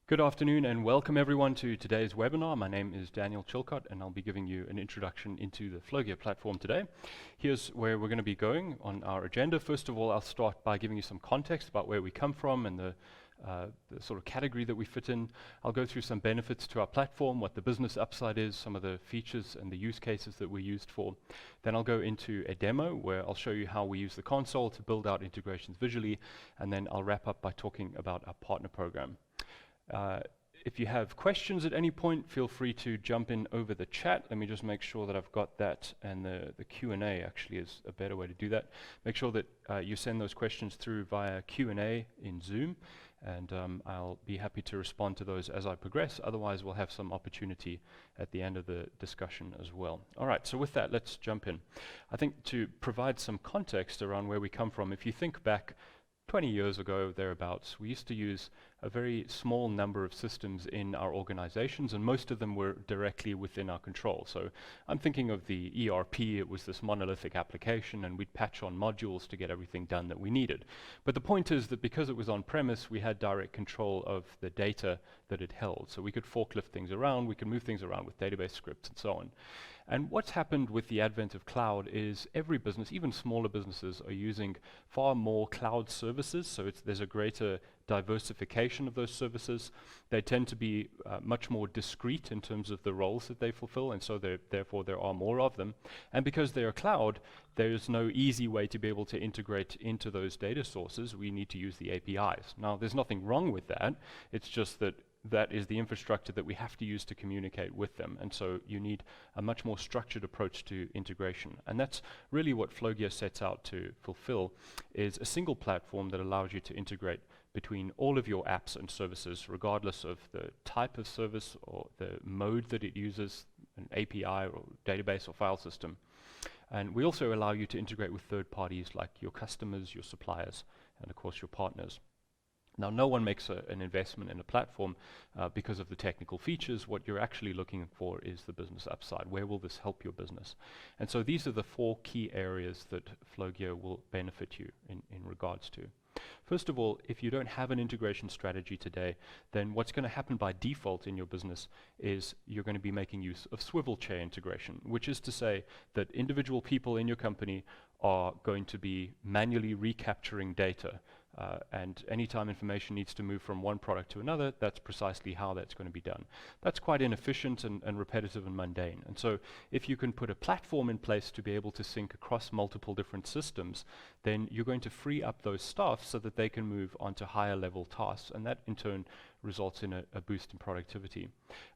Good afternoon and welcome everyone to today's webinar. My name is Daniel Chilcott and I'll be giving you an introduction into the Flowgear platform today. Here's where we're going to be going on our agenda. First of all, I'll start by giving you some context about where we come from and the sort of category that we fit in. I'll go through some benefits to our platform, what the business upside is, some of the features and the use cases that we're used for. Then I'll go into a demo where I'll show you how we use the console to build out integrations visually, and then I'll wrap up by talking about our partner program. If you have questions at any point, feel free to jump in over the chat. Let me just make sure that I've got that, and the Q&A actually is a better way to do that. Make sure that you send those questions through via Q&A in Zoom, and I'll be happy to respond to those as I progress. Otherwise, we'll have some opportunity at the end of the discussion as well. All right, so with that, let's jump in. I think to provide some context around where we come from, if you think back 20 years ago, thereabouts, we used to use a very small number of systems in our organizations, and most of them were directly within our control. So I'm thinking of the ERP. It was this monolithic application, and we'd patch on modules to get everything done that we needed. But the point is that because it was on-premise, we had direct control of the data that it held. So we could forklift things around, we could move things around with database scripts and so on. And what's happened with the advent of cloud is every business, even smaller businesses, are using far more cloud services. So there's a greater diversification of those services. They tend to be much more discrete in terms of the roles that they fulfill, and so therefore there are more of them. And because they are cloud, there's no easy way to be able to integrate into those data sources. We need to use the APIs. Now, there's nothing wrong with that. It's just that that is the infrastructure that we have to use to communicate with them. And so you need a much more structured approach to integration. And that's really what Flowgear sets out to fulfill, is a single platform that allows you to integrate between all of your apps and services, regardless of the type of service or the mode that it uses, an API or database or file system. And we also allow you to integrate with third parties like your customers, your suppliers, and of course your partners. Now, no one makes an investment in a platform because of the technical features. What you're actually looking for is the business upside. Where will this help your business? And so these are the four key areas that Flowgear will benefit you in regards to. First of all, if you don't have an integration strategy today, then what's going to happen by default in your business is you're going to be making use of swivel chair integration, which is to say that individual people in your company are going to be manually recapturing data. And anytime information needs to move from one product to another, that's precisely how that's going to be done. That's quite inefficient and repetitive and mundane. And so if you can put a platform in place to be able to sync across multiple different systems, then you're going to free up those staff so that they can move onto higher level tasks, and that in turn results in a boost in productivity.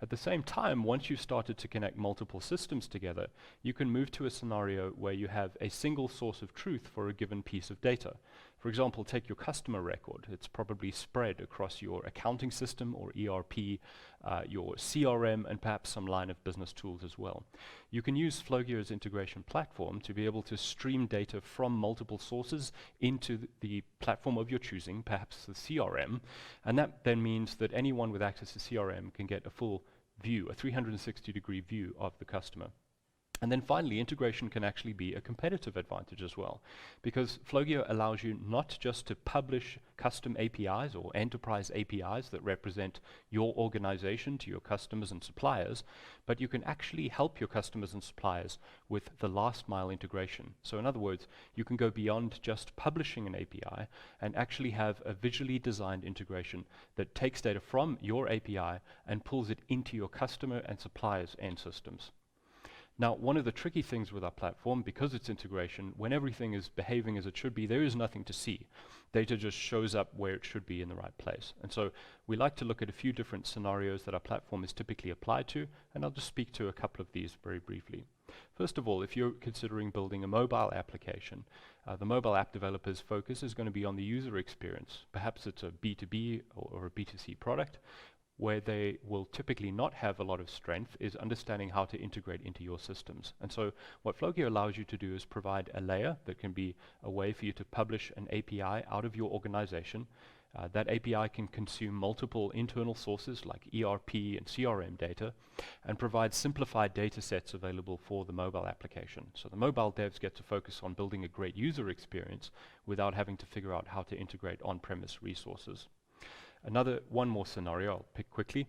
At the same time, once you've started to connect multiple systems together, you can move to a scenario where you have a single source of truth for a given piece of data. For example, take your customer record. It's probably spread across your accounting system or ERP, your CRM, and perhaps some line of business tools as well. You can use Flowgear's integration platform to be able to stream data from multiple sources into the platform of your choosing, perhaps the CRM, and that then means that anyone with access to CRM can get a full view, a 360-degree view of the customer. And then finally, integration can actually be a competitive advantage as well, because Flowgear allows you not just to publish custom APIs or enterprise APIs that represent your organization to your customers and suppliers, but you can actually help your customers and suppliers with the last mile integration. So in other words, you can go beyond just publishing an API and actually have a visually designed integration that takes data from your API and pulls it into your customer and suppliers' end systems. Now, one of the tricky things with our platform, because it's integration, when everything is behaving as it should be, there is nothing to see. Data just shows up where it should be in the right place. And so we like to look at a few different scenarios that our platform is typically applied to, and I'll just speak to a couple of these very briefly. First of all, if you're considering building a mobile application, the mobile app developer's focus is going to be on the user experience. Perhaps it's a B2B or a B2C product. Where they will typically not have a lot of strength is understanding how to integrate into your systems. And so what Flowgear allows you to do is provide a layer that can be a way for you to publish an API out of your organization. That API can consume multiple internal sources like ERP and CRM data and provide simplified data sets available for the mobile application. So the mobile devs get to focus on building a great user experience without having to figure out how to integrate on-premise resources. One more scenario I'll pick quickly.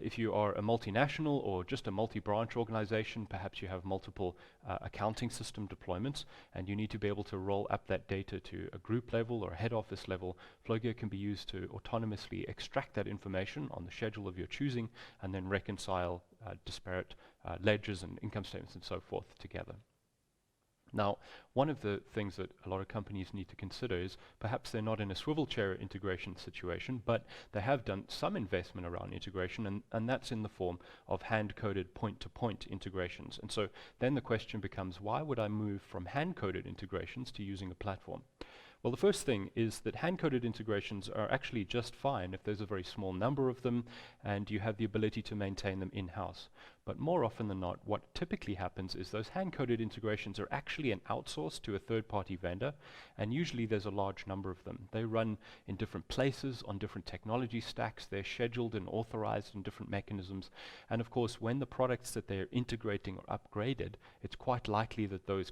If you are a multinational or just a multi-branch organization, perhaps you have multiple accounting system deployments, and you need to be able to roll up that data to a group level or a head office level. Flowgear can be used to autonomously extract that information on the schedule of your choosing and then reconcile disparate ledgers and income statements and so forth together. Now, one of the things that a lot of companies need to consider is perhaps they're not in a swivel chair integration situation, but they have done some investment around integration, and that's in the form of hand-coded point-to-point integrations. And so then the question becomes, why would I move from hand-coded integrations to using a platform? Well, the first thing is that hand-coded integrations are actually just fine if there's a very small number of them and you have the ability to maintain them in-house. But more often than not, what typically happens is those hand-coded integrations are actually an outsource to a third-party vendor, and usually there's a large number of them. They run in different places, on different technology stacks, they're scheduled and authorized in different mechanisms, and of course when the products that they're integrating are upgraded, it's quite likely that those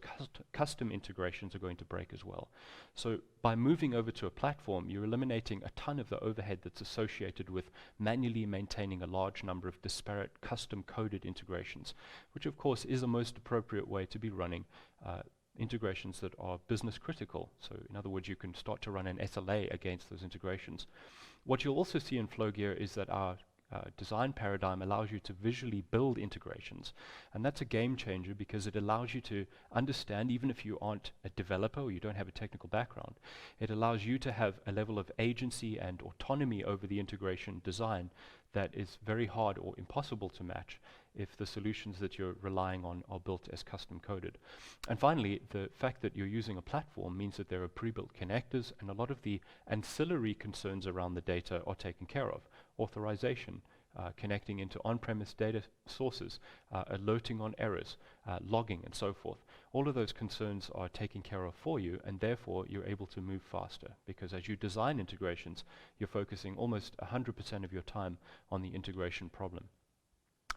custom integrations are going to break as well. So by moving over to a platform, you're eliminating a ton of the overhead that's associated with manually maintaining a large number of disparate custom-coded integrations, which of course is the most appropriate way to be running integrations that are business critical. So in other words, you can start to run an SLA against those integrations. What you'll also see in Flowgear is that our design paradigm allows you to visually build integrations, and that's a game changer because it allows you to understand, even if you aren't a developer or you don't have a technical background, it allows you to have a level of agency and autonomy over the integration design that is very hard or impossible to match if the solutions that you're relying on are built as custom coded. And finally, the fact that you're using a platform means that there are pre-built connectors, and a lot of the ancillary concerns around the data are taken care of. Authorization, connecting into on-premise data sources, alerting on errors, logging, and so forth. All of those concerns are taken care of for you, and therefore you're able to move faster, because as you design integrations, you're focusing almost 100% of your time on the integration problem.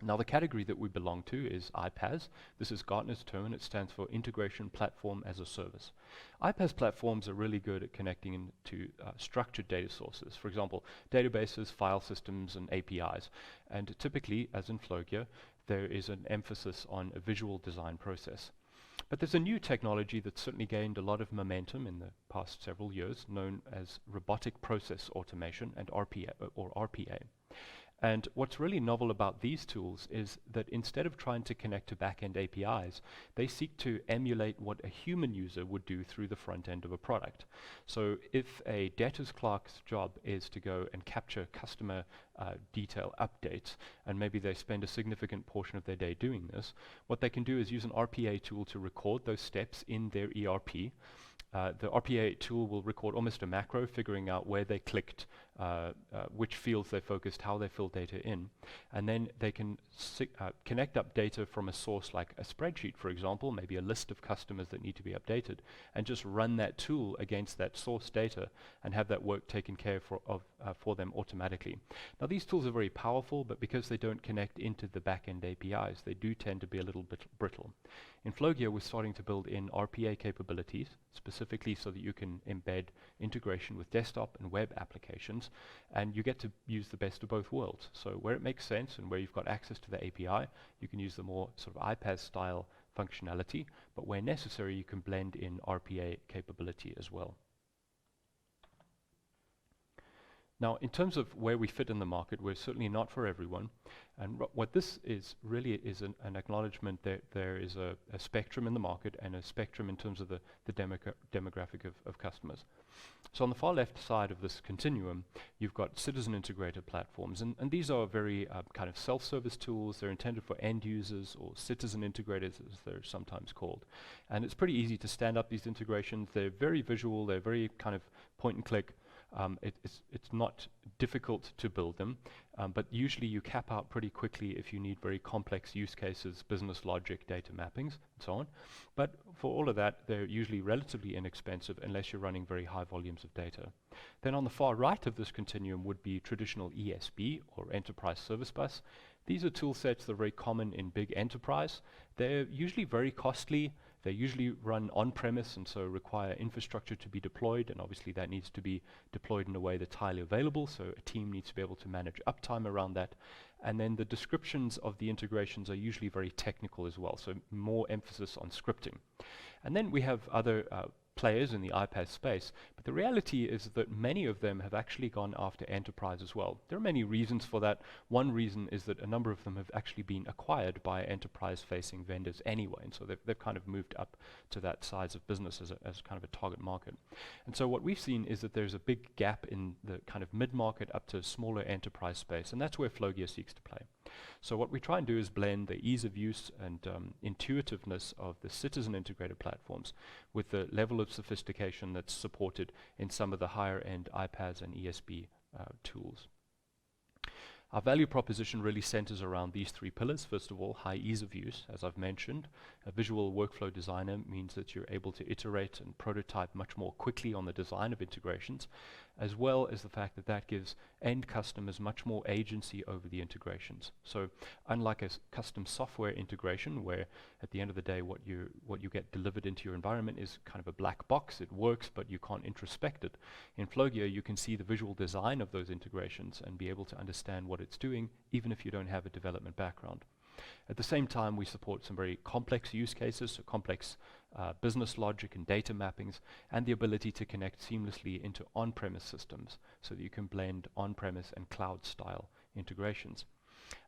Now, the category that we belong to is iPaaS. This is Gartner's term, and it stands for Integration Platform as a Service. iPaaS platforms are really good at connecting into structured data sources, for example, databases, file systems, and APIs. And typically, as in Flowgear, there is an emphasis on a visual design process. But there's a new technology that's certainly gained a lot of momentum in the past several years, known as robotic process automation, and RPA. And what's really novel about these tools is that instead of trying to connect to back-end APIs, they seek to emulate what a human user would do through the front end of a product. So if a debtors clerk's job is to go and capture customer detail updates, and maybe they spend a significant portion of their day doing this, what they can do is use an RPA tool to record those steps in their ERP. The RPA tool will record almost a macro, figuring out where they clicked, which fields they focused, how they filled data in, and then they can connect up data from a source like a spreadsheet, for example, maybe a list of customers that need to be updated, and just run that tool against that source data and have that work taken care of for them automatically. Now, these tools are very powerful, but because they don't connect into the back-end APIs, they do tend to be a little bit brittle. In Flowgear, we're starting to build in RPA capabilities, specifically so that you can embed integration with desktop and web applications, and you get to use the best of both worlds. So where it makes sense and where you've got access to the API, you can use the more sort of iPaaS style functionality, but where necessary, you can blend in RPA capability as well. Now, in terms of where we fit in the market, we're certainly not for everyone. And what this is really is an acknowledgement that there is a spectrum in the market, and a spectrum in terms of the demographic of customers. So on the far left side of this continuum, you've got citizen integrated platforms. And these are very kind of self-service tools. They're intended for end users, or citizen integrators as they're sometimes called. And it's pretty easy to stand up these integrations. They're very visual. They're very kind of point and click. It's not difficult to build them, but usually you cap out pretty quickly if you need very complex use cases, business logic, data mappings, and so on. But for all of that, they're usually relatively inexpensive unless you're running very high volumes of data. Then on the far right of this continuum would be traditional ESB, or Enterprise Service Bus. These are tool sets that are very common in big enterprise. They're usually very costly, They usually run on-premise and so require infrastructure to be deployed, and obviously that needs to be deployed in a way that's highly available, so a team needs to be able to manage uptime around that. And then the descriptions of the integrations are usually very technical as well, so more emphasis on scripting. And then we have other players in the iPaaS space, but the reality is that many of them have actually gone after enterprise as well. There are many reasons for that. One reason is that a number of them have actually been acquired by enterprise-facing vendors anyway, and so they've kind of moved up to that size of business as kind of a target market. And so what we've seen is that there's a big gap in the kind of mid-market up to smaller enterprise space, and that's where Flowgear seeks to play. So what we try and do is blend the ease of use and intuitiveness of the citizen integrated platforms with the level of sophistication that's supported in some of the higher end iPaaS and ESB tools. Our value proposition really centers around these three pillars. First of all, high ease of use, as I've mentioned. A visual workflow designer means that you're able to iterate and prototype much more quickly on the design of integrations, as well as the fact that that gives end customers much more agency over the integrations. So unlike a custom software integration, where at the end of the day what you get delivered into your environment is kind of a black box, it works but you can't introspect it. In Flowgear you can see the visual design of those integrations and be able to understand what it's doing, even if you don't have a development background. At the same time, we support some very complex use cases, so complex business logic and data mappings, and the ability to connect seamlessly into on-premise systems so that you can blend on-premise and cloud-style integrations.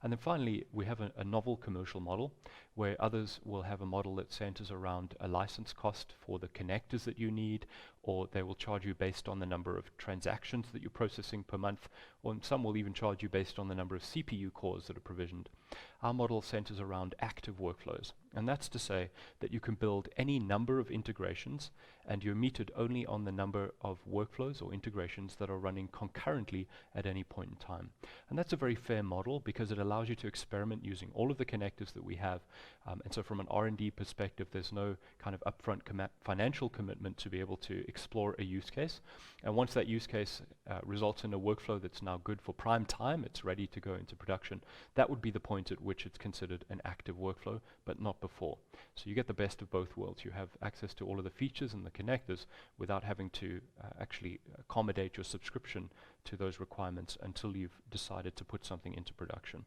And then finally, we have a novel commercial model where others will have a model that centers around a license cost for the connectors that you need, or they will charge you based on the number of transactions that you're processing per month, or some will even charge you based on the number of CPU cores that are provisioned. Our model centers around active workflows, and that's to say that you can build any number of integrations and you're metered only on the number of workflows or integrations that are running concurrently at any point in time. And that's a very fair model because it allows you to experiment using all of the connectors that we have. And so from an R&D perspective, there's no kind of upfront financial commitment to be able to explore a use case. And once that use case results in a workflow that's now good for prime time, it's ready to go into production, that would be the point at which it's considered an active workflow, but not before. So you get the best of both worlds. You have access to all of the features and the connectors without having to actually accommodate your subscription to those requirements until you've decided to put something into production.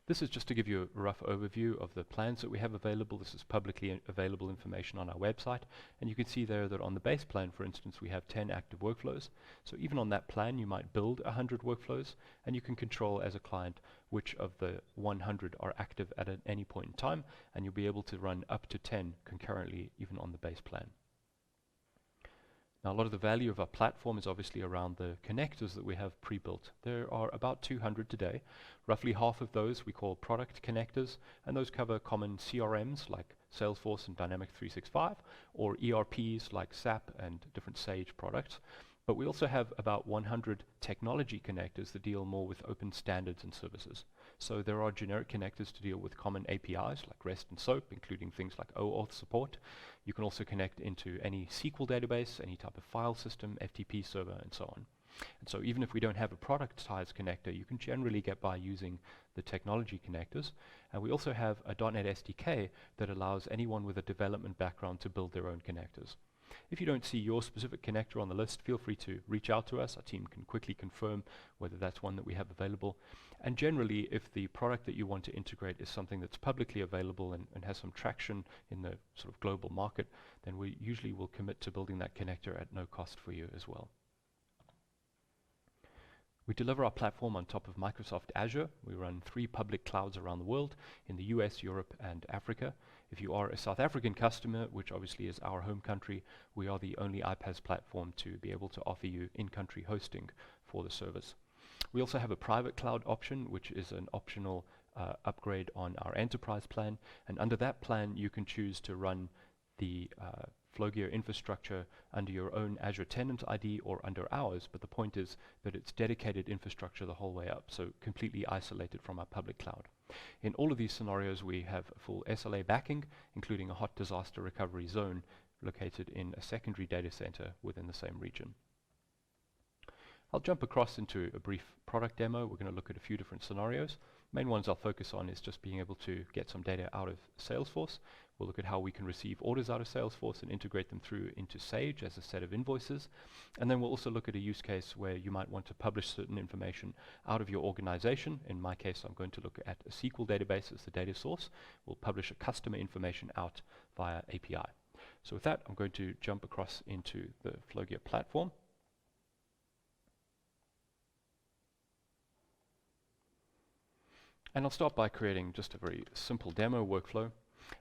This is just to give you a rough overview of the plans that we have available. This is publicly available information on our website, and you can see there that on the base plan, for instance, we have 10 active workflows. So even on that plan, you might build 100 workflows, and you can control as a client which of the 100 are active at any point in time, and you'll be able to run up to 10 concurrently even on the base plan. Now, a lot of the value of our platform is obviously around the connectors that we have pre-built. There are about 200 today. Roughly half of those we call product connectors, and those cover common CRMs like Salesforce and Dynamics 365, or ERPs like SAP and different Sage products. But we also have about 100 technology connectors that deal more with open standards and services. So there are generic connectors to deal with common APIs like REST and SOAP, including things like OAuth support. You can also connect into any SQL database, any type of file system, FTP server, and so on. And so even if we don't have a productized connector, you can generally get by using the technology connectors. And we also have a .NET SDK that allows anyone with a development background to build their own connectors. If you don't see your specific connector on the list, feel free to reach out to us. Our team can quickly confirm whether that's one that we have available. And generally, if the product that you want to integrate is something that's publicly available and has some traction in the sort of global market, then we usually will commit to building that connector at no cost for you as well. We deliver our platform on top of Microsoft Azure. We run 3 public clouds around the world in the US, Europe, and Africa. If you are a South African customer, which obviously is our home country, we are the only iPaaS platform to be able to offer you in-country hosting for the service. We also have a private cloud option, which is an optional upgrade on our enterprise plan. And under that plan, you can choose to run the Flowgear infrastructure under your own Azure tenant ID or under ours, but the point is that it's dedicated infrastructure the whole way up, so completely isolated from our public cloud. In all of these scenarios, we have full SLA backing, including a hot disaster recovery zone located in a secondary data center within the same region. I'll jump across into a brief product demo. We're going to look at a few different scenarios. Main ones I'll focus on is just being able to get some data out of Salesforce. We'll look at how we can receive orders out of Salesforce and integrate them through into Sage as a set of invoices. And then we'll also look at a use case where you might want to publish certain information out of your organization. In my case, I'm going to look at a SQL database as the data source. We'll publish a customer information out via API. So with that, I'm going to jump across into the Flowgear platform. And I'll start by creating just a very simple demo workflow.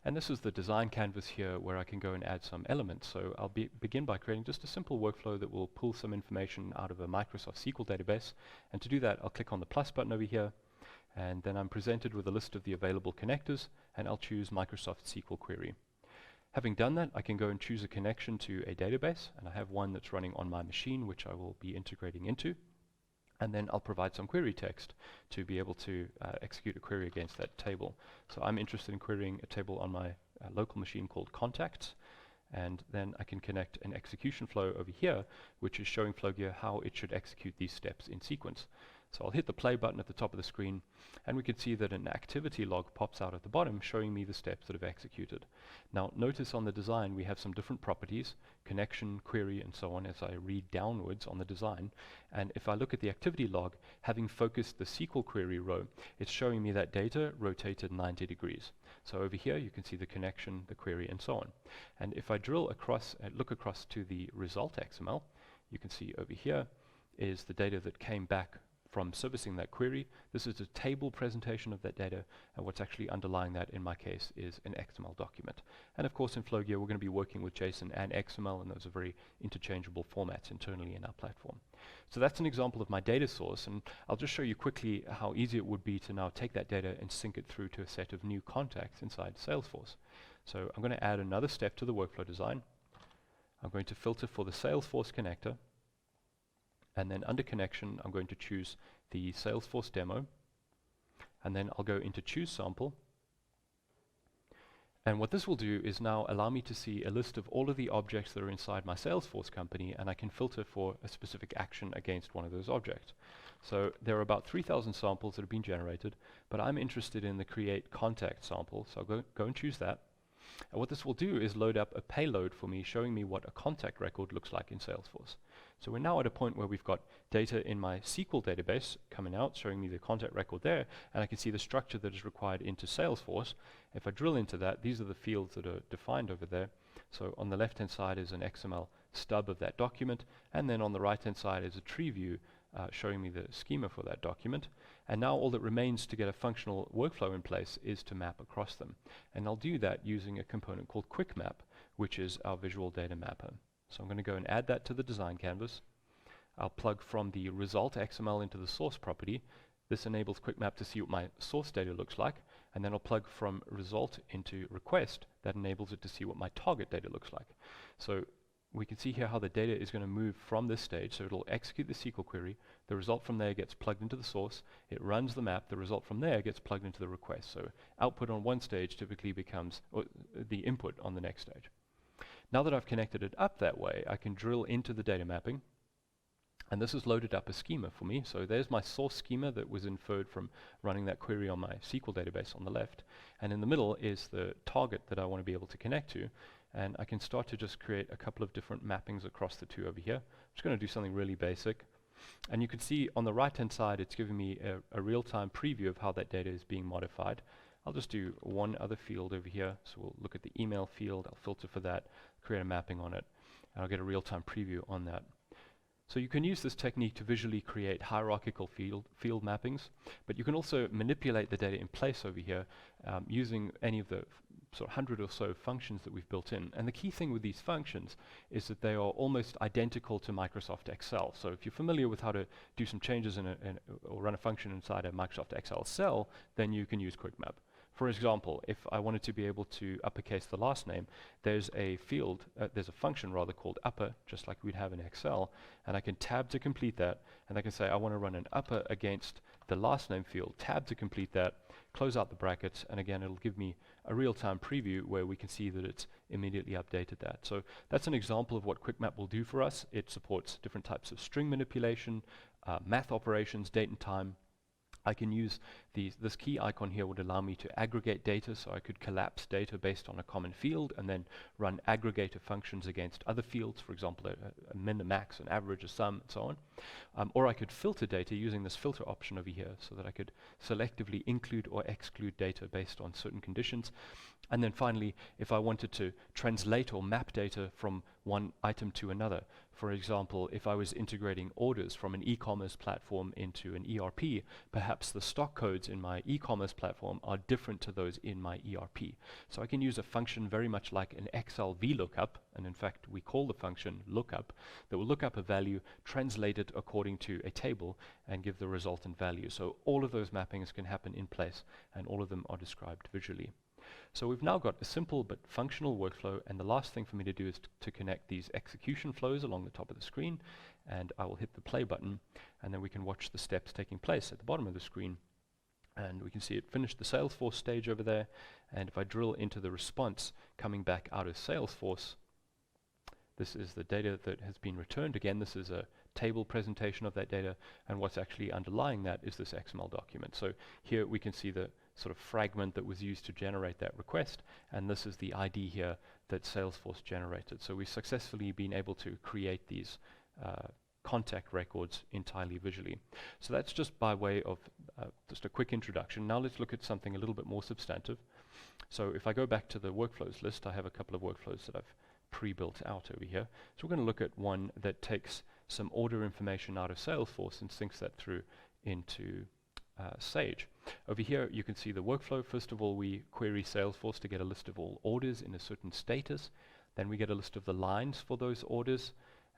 And this is the design canvas here where I can go and add some elements. So I'll begin by creating just a simple workflow that will pull some information out of a Microsoft SQL database. And to do that, I'll click on the plus button over here. And then I'm presented with a list of the available connectors. And I'll choose Microsoft SQL Query. Having done that, I can go and choose a connection to a database. And I have one that's running on my machine, which I will be integrating into. And then I'll provide some query text to be able to execute a query against that table. So I'm interested in querying a table on my local machine called contacts. And then I can connect an execution flow over here, which is showing Flowgear how it should execute these steps in sequence. So I'll hit the play button at the top of the screen, and we can see that an activity log pops out at the bottom showing me the steps that have executed. Now notice on the design we have some different properties, connection, query, and so on as I read downwards on the design. And if I look at the activity log, having focused the SQL query row, it's showing me that data rotated 90 degrees. So over here you can see the connection, the query, and so on. And if I drill across, look across to the result XML, you can see over here is the data that came back from servicing that query. This is a table presentation of that data, and what's actually underlying that in my case is an XML document. And of course in Flowgear we're going to be working with JSON and XML, and those are very interchangeable formats internally in our platform. So that's an example of my data source, and I'll just show you quickly how easy it would be to now take that data and sync it through to a set of new contacts inside Salesforce. So I'm going to add another step to the workflow design. I'm going to filter for the Salesforce connector. And then under connection, I'm going to choose the Salesforce demo. And then I'll go into choose sample. And what this will do is now allow me to see a list of all of the objects that are inside my Salesforce company, and I can filter for a specific action against one of those objects. So there are about 3,000 samples that have been generated, but I'm interested in the create contact sample. So I'll go and choose that. And what this will do is load up a payload for me, showing me what a contact record looks like in Salesforce. So we're now at a point where we've got data in my SQL database coming out, showing me the contact record there, and I can see the structure that is required into Salesforce. If I drill into that, these are the fields that are defined over there. So on the left-hand side is an XML stub of that document, and then on the right-hand side is a tree view showing me the schema for that document. And now all that remains to get a functional workflow in place is to map across them. And I'll do that using a component called QuickMap, which is our visual data mapper. So I'm going to go and add that to the design canvas. I'll plug from the result XML into the source property. This enables QuickMap to see what my source data looks like. And then I'll plug from result into request. That enables it to see what my target data looks like. So we can see here how the data is going to move from this stage. So it'll execute the SQL query. The result from there gets plugged into the source. It runs the map. The result from there gets plugged into the request. So output on one stage typically becomes the input on the next stage. Now that I've connected it up that way, I can drill into the data mapping. And this has loaded up a schema for me. So there's my source schema that was inferred from running that query on my SQL database on the left. And in the middle is the target that I want to be able to connect to. And I can start to just create a couple of different mappings across the two over here. I'm just going to do something really basic. And you can see on the right-hand side, it's giving me a real-time preview of how that data is being modified. I'll just do one other field over here. So we'll look at the email field. I'll filter for that, create a mapping on it, and I'll get a real-time preview on that. So you can use this technique to visually create hierarchical field mappings, but you can also manipulate the data in place over here using any of the sort of 100 or so functions that we've built in. And the key thing with these functions is that they are almost identical to Microsoft Excel. So if you're familiar with how to do some changes or run a function inside a Microsoft Excel cell, then you can use QuickMap. For example, if I wanted to be able to uppercase the last name, there's a field, there's a function rather called upper, just like we'd have in Excel, and I can tab to complete that, and I can say I want to run an upper against the last name field, tab to complete that, close out the brackets, and again it'll give me a real-time preview where we can see that it's immediately updated that. So that's an example of what QuickMap will do for us. It supports different types of string manipulation, math operations, date and time, I can use this key icon here would allow me to aggregate data, so I could collapse data based on a common field and then run aggregator functions against other fields, for example, a min, a max, an average, a sum, and so on. Or I could filter data using this filter option over here, so that I could selectively include or exclude data based on certain conditions. And then finally, if I wanted to translate or map data from one item to another, for example, if I was integrating orders from an e-commerce platform into an ERP, perhaps the stock codes in my e-commerce platform are different to those in my ERP. So I can use a function very much like an Excel VLOOKUP, and in fact we call the function lookup, that will look up a value, translate it according to a table, and give the resultant value. So all of those mappings can happen in place, and all of them are described visually. So we've now got a simple but functional workflow, and the last thing for me to do is to connect these execution flows along the top of the screen, and I will hit the play button, and then we can watch the steps taking place at the bottom of the screen. And we can see it finished the Salesforce stage over there, and if I drill into the response coming back out of Salesforce, this is the data that has been returned. Again, this is a table presentation of that data, and what's actually underlying that is this XML document. So here we can see the sort of fragment that was used to generate that request, and this is the ID here that Salesforce generated. So we've successfully been able to create these contact records entirely visually. So that's just by way of just a quick introduction. Now let's look at something a little bit more substantive. So if I go back to the workflows list, I have a couple of workflows that I've pre-built out over here. So we're going to look at one that takes some order information out of Salesforce and syncs that through into Sage. Over here you can see the workflow. First of all, we query Salesforce to get a list of all orders in a certain status. Then we get a list of the lines for those orders,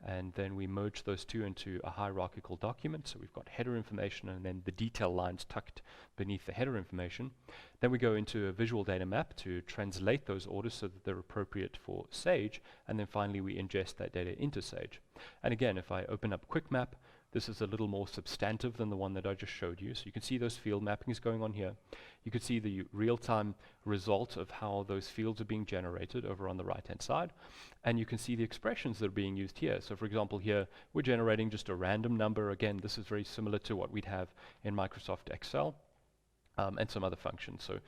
and then we merge those two into a hierarchical document. So we've got header information and then the detail lines tucked beneath the header information. Then we go into a visual data map to translate those orders so that they're appropriate for Sage, and then finally we ingest that data into Sage. And again, if I open up Quick Map, this is a little more substantive than the one that I just showed you. So you can see those field mappings going on here. You can see the real-time result of how those fields are being generated over on the right-hand side. And you can see the expressions that are being used here. So for example, here we're generating just a random number. Again, this is very similar to what we'd have in Microsoft Excel. And some other functions. So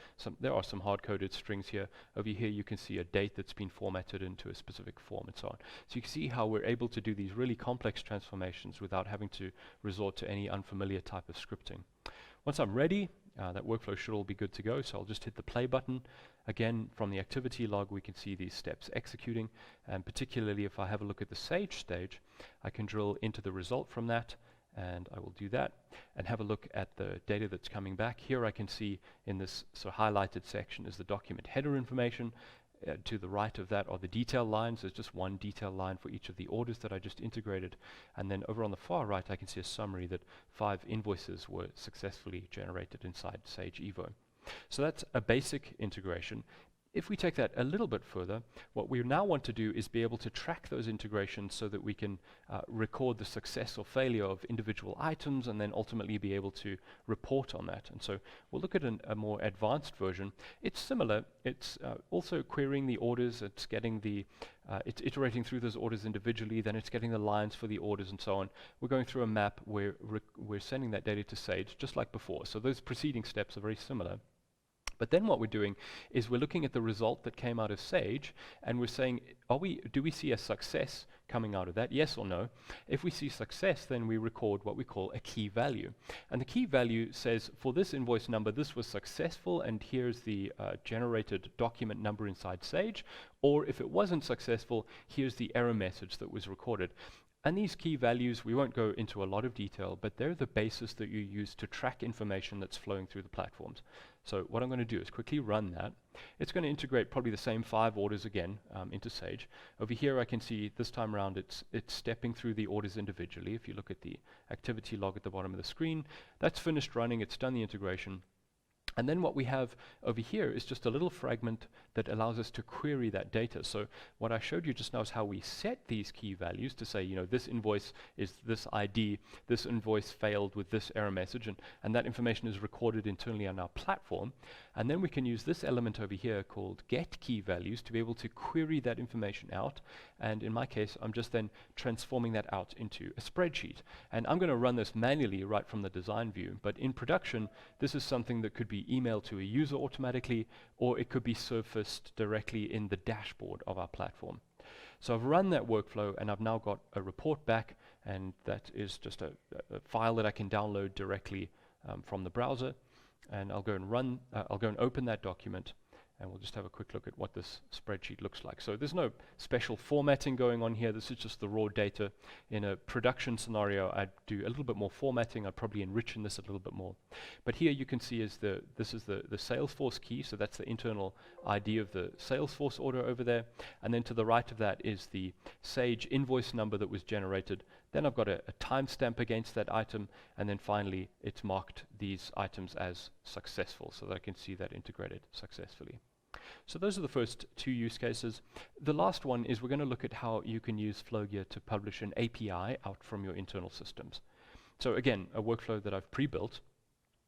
there are some hard-coded strings here. Over here you can see a date that's been formatted into a specific form and so on. So you can see how we're able to do these really complex transformations without having to resort to any unfamiliar type of scripting. Once I'm ready, that workflow should all be good to go, so I'll just hit the play button. Again, from the activity log we can see these steps executing, and particularly if I have a look at the Sage stage, I can drill into the result from that, and I will do that and have a look at the data that's coming back. Here I can see in this sort of highlighted section is the document header information. To the right of that are the detail lines. There's just one detail line for each of the orders that I just integrated. And then over on the far right I can see a summary that 5 invoices were successfully generated inside Sage Evo. So that's a basic integration. If we take that a little bit further, what we now want to do is be able to track those integrations so that we can record the success or failure of individual items and then ultimately be able to report on that. And so we'll look at a more advanced version. It's similar. It's also querying the orders. It's getting it's iterating through those orders individually. Then it's getting the lines for the orders and so on. We're going through a map where we're sending that data to Sage just like before. So those preceding steps are very similar. But then what we're doing is we're looking at the result that came out of Sage, and we're saying, do we see a success coming out of that, yes or no? If we see success, then we record what we call a key value. And the key value says, for this invoice number, this was successful, and here's the generated document number inside Sage. Or if it wasn't successful, here's the error message that was recorded. And these key values, we won't go into a lot of detail, but they're the basis that you use to track information that's flowing through the platforms. So what I'm going to do is quickly run that. It's going to integrate probably the same 5 orders again into Sage. Over here I can see this time around it's stepping through the orders individually. If you look at the activity log at the bottom of the screen, that's finished running, it's done the integration. And then what we have over here is just a little fragment that allows us to query that data. So what I showed you just now is how we set these key values to say, this invoice is this ID, this invoice failed with this error message, and that information is recorded internally on our platform. And then we can use this element over here called get key values to be able to query that information out. And in my case, I'm just then transforming that out into a spreadsheet. And I'm going to run this manually right from the design view. But in production, this is something that could be emailed to a user automatically, or it could be surfaced directly in the dashboard of our platform. So I've run that workflow, and I've now got a report back, and that is just a file that I can download directly from the browser. And I'll go and open that document, and we'll just have a quick look at what this spreadsheet looks like. So there's no special formatting going on here. This is just the raw data. In a production scenario, I'd do a little bit more formatting. I'd probably enrich in this a little bit more. But here you can see this is the Salesforce key. So that's the internal ID of the Salesforce order over there. And then to the right of that is the Sage invoice number that was generated. Then I've got a timestamp against that item. And then finally, it's marked these items as successful so that I can see that integrated successfully. So those are the first two use cases. The last one is we're going to look at how you can use Flowgear to publish an API out from your internal systems. So again, a workflow that I've pre-built.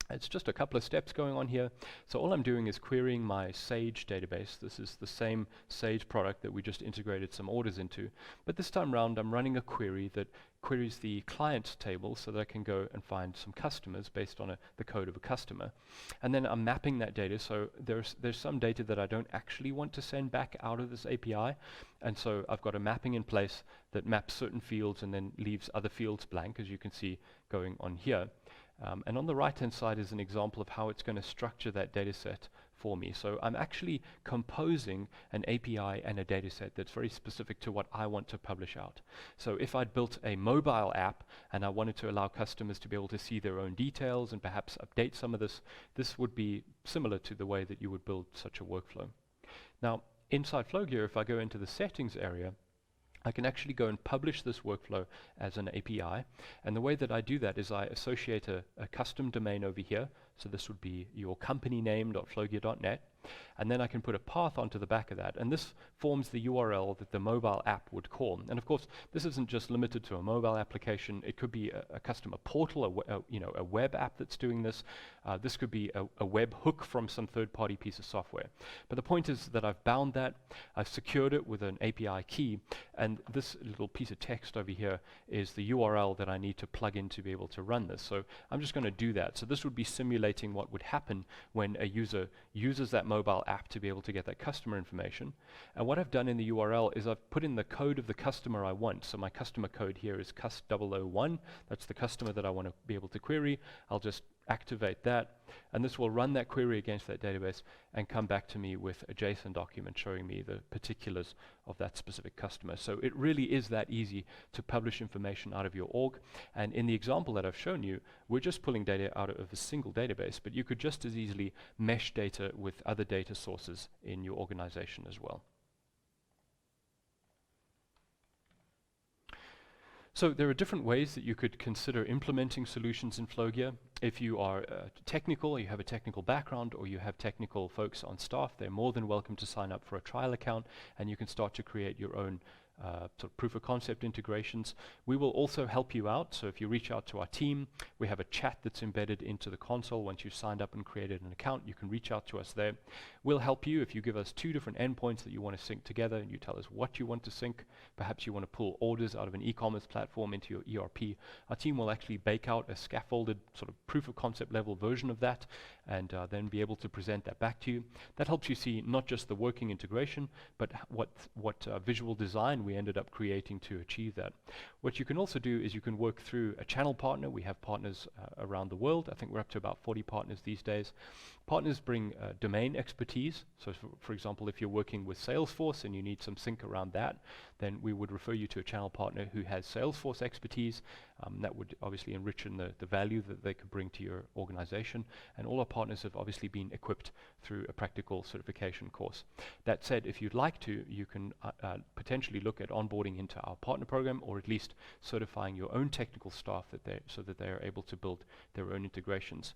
It's just a couple of steps going on here. So all I'm doing is querying my Sage database. This is the same Sage product that we just integrated some orders into. But this time around, I'm running a query that queries the client table so that I can go and find some customers based on the code of a customer. And then I'm mapping that data. So there's some data that I don't actually want to send back out of this API. And so I've got a mapping in place that maps certain fields and then leaves other fields blank, as you can see going on here. And on the right-hand side is an example of how it's going to structure that data set for me. So I'm actually composing an API and a data set that's very specific to what I want to publish out. So if I'd built a mobile app and I wanted to allow customers to be able to see their own details and perhaps update some of this, this would be similar to the way that you would build such a workflow. Now, inside Flowgear, if I go into the settings area, I can actually go and publish this workflow as an API. And the way that I do that is I associate a custom domain over here. So this would be your company name.flowgear.net. And then I can put a path onto the back of that. And this forms the URL that the mobile app would call. And of course, this isn't just limited to a mobile application. It could be a customer portal, a web app that's doing this. This could be a web hook from some third-party piece of software. But the point is that I've bound that. I've secured it with an API key. And this little piece of text over here is the URL that I need to plug in to be able to run this. So I'm just going to do that. So this would be simulating what would happen when a user uses that mobile app to be able to get that customer information. And what I've done in the URL is I've put in the code of the customer I want. So my customer code here is cust001. That's the customer that I want to be able to query. I'll just activate that, and this will run that query against that database and come back to me with a JSON document showing me the particulars of that specific customer. So it really is that easy to publish information out of your org. And in the example that I've shown you, we're just pulling data out of a single database, but you could just as easily mesh data with other data sources in your organization as well. So there are different ways that you could consider implementing solutions in Flowgear. If you are technical, you have a technical background, or you have technical folks on staff, they're more than welcome to sign up for a trial account, and you can start to create your own sort of proof of concept integrations. We will also help you out. So if you reach out to our team, we have a chat that's embedded into the console. Once you've signed up and created an account, you can reach out to us there. We'll help you if you give us 2 different endpoints that you want to sync together, and you tell us what you want to sync. Perhaps you want to pull orders out of an e-commerce platform into your ERP. Our team will actually bake out a scaffolded sort of proof of concept level version of that, and then be able to present that back to you. That helps you see not just the working integration, but what visual design we ended up creating to achieve that. What you can also do is you can work through a channel partner. We have partners around the world. I think we're up to about 40 partners these days. Partners bring domain expertise. So for example, if you're working with Salesforce and you need some sync around that, then we would refer you to a channel partner who has Salesforce expertise. That would obviously enrich in the value that they could bring to your organization. And all our partners have obviously been equipped through a practical certification course. That said, if you'd like to, you can potentially look look at onboarding into our partner program, or at least certifying your own technical staff so that they are able to build their own integrations.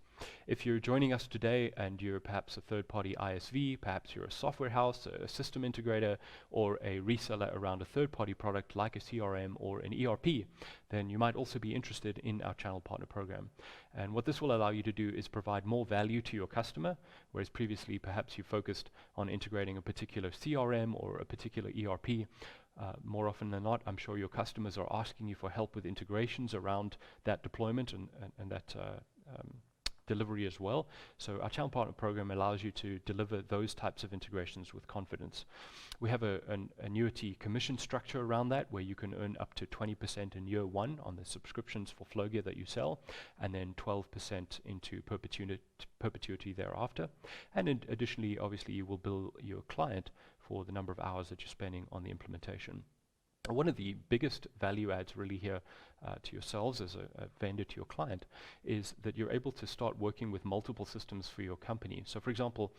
If you're joining us today and you're perhaps a third-party ISV, perhaps you're a software house, a system integrator, or a reseller around a third-party product like a CRM or an ERP, then you might also be interested in our channel partner program. And what this will allow you to do is provide more value to your customer, whereas previously perhaps you focused on integrating a particular CRM or a particular ERP. More often than not, I'm sure your customers are asking you for help with integrations around that deployment and that delivery as well. So our channel partner program allows you to deliver those types of integrations with confidence. We have an annuity commission structure around that, where you can earn up to 20% in year one on the subscriptions for Flowgear that you sell, and then 12% into perpetuity thereafter. And additionally, obviously, you will bill your client for the number of hours that you're spending on the implementation. One of the biggest value adds really here to yourselves as a vendor to your client is that you're able to start working with multiple systems for your company. So for example,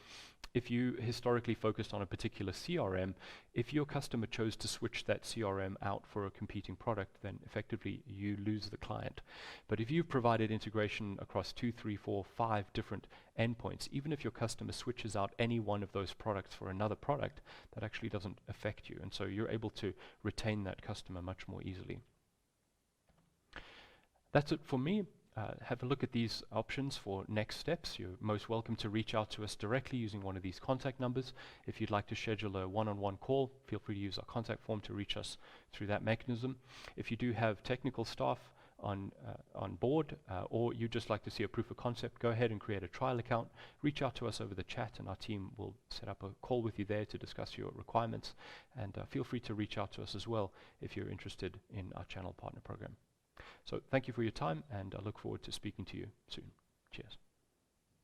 if you historically focused on a particular CRM, if your customer chose to switch that CRM out for a competing product, then effectively you lose the client. But if you've provided integration across 2, 3, 4, 5 different endpoints, even if your customer switches out any one of those products for another product, that actually doesn't affect you. And so you're able to retain that customer much more easily. That's it for me. Have a look at these options for next steps. You're most welcome to reach out to us directly using one of these contact numbers. If you'd like to schedule a one-on-one call, feel free to use our contact form to reach us through that mechanism. If you do have technical staff on board, or you'd just like to see a proof of concept, go ahead and create a trial account. Reach out to us over the chat, and our team will set up a call with you there to discuss your requirements. And feel free to reach out to us as well if you're interested in our channel partner program. So thank you for your time, and I look forward to speaking to you soon. Cheers.